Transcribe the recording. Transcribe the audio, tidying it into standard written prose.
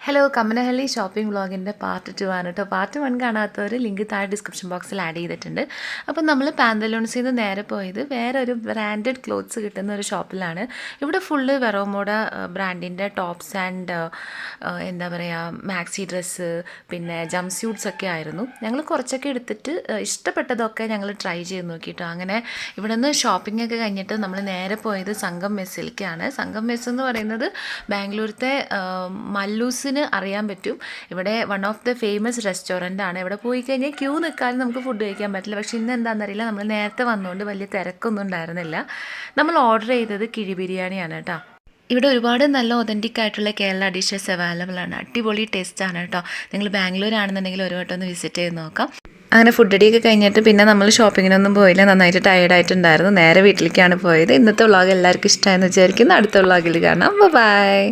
Hello Kammanahalli shopping വ്ളോഗിൻ്റെ part 2 ആണ് കേട്ടോ. Part 1 കാണാത്തവർ ലിങ്ക് താഴെ ഡിസ്ക്രിപ്ഷൻ ബോക്സിൽ ആഡ് ചെയ്തിട്ടുണ്ട്. അപ്പം നമ്മൾ പാന്തലൂൺസിൽ നിന്ന് നേരെ പോയത് വേറെ ഒരു ബ്രാൻഡഡ് ക്ലോത്ത്സ് കിട്ടുന്ന ഒരു ഷോപ്പിലാണ്. ഇവിടെ ഫുള്ള് വെറോമോഡ ബ്രാൻഡിൻ്റെ ടോപ്സ് ആൻഡ് എന്താ പറയുക മാക്സി ഡ്രസ്സ് പിന്നെ ജംപ് സ്യൂട്ട്സ് ഒക്കെ ആയിരുന്നു. ഞങ്ങൾ കുറച്ചൊക്കെ എടുത്തിട്ട് ഇഷ്ടപ്പെട്ടതൊക്കെ ഞങ്ങൾ ട്രൈ ചെയ്ത് നോക്കിയിട്ടോ. അങ്ങനെ ഇവിടെ നിന്ന് ഷോപ്പിംഗ് ഒക്കെ കഴിഞ്ഞിട്ട് നമ്മൾ നേരെ പോയത് സംഗം മെസ്സിലേക്കാണ്. സംഗം മെസ്സ് എന്ന് പറയുന്നത് ബാംഗ്ലൂരത്തെ മല്ലൂസ് അറിയാൻ പറ്റും. ഇവിടെ one of the famous restaurant ആണ്. ഇവിടെ പോയി കഴിഞ്ഞാൽ ക്യൂ നിൽക്കാനും നമുക്ക് ഫുഡ് കഴിക്കാൻ പറ്റില്ല. പക്ഷേ ഇന്ന് എന്താണെന്നറിയില്ല, നമ്മൾ നേരത്തെ വന്നുകൊണ്ട് വലിയ തിരക്കൊന്നും ഉണ്ടായിരുന്നില്ല. നമ്മൾ ഓർഡർ ചെയ്തത് കിഴി ബിരിയാണിയാണ് കേട്ടോ. ഇവിടെ ഒരുപാട് നല്ല ഒതൻറ്റിക് ആയിട്ടുള്ള കേരള ഡിഷസ് അവൈലബിൾ ആണ്. അടിപൊളി ടേസ്റ്റാണ് കേട്ടോ. നിങ്ങൾ ബാംഗ്ലൂർ ആണെന്നുണ്ടെങ്കിൽ ഒരു വട്ടം ഒന്ന് വിസിറ്റ് ചെയ്ത് നോക്കാം. അങ്ങനെ ഫുഡ് അടിയൊക്കെ കഴിഞ്ഞിട്ട് പിന്നെ നമ്മൾ ഷോപ്പിങ്ങിനൊന്നും പോയില്ല. നന്നായിട്ട് ടയേർഡായിട്ടുണ്ടായിരുന്നു. നേരെ വീട്ടിലേക്കാണ് പോയത്. ഇന്നത്തെ വ്ളോഗ് എല്ലാവർക്കും ഇഷ്ടമായെന്ന് വിചാരിക്കുന്നു. അടുത്ത വ്ളോഗിൽ കാണാം. ബൈ.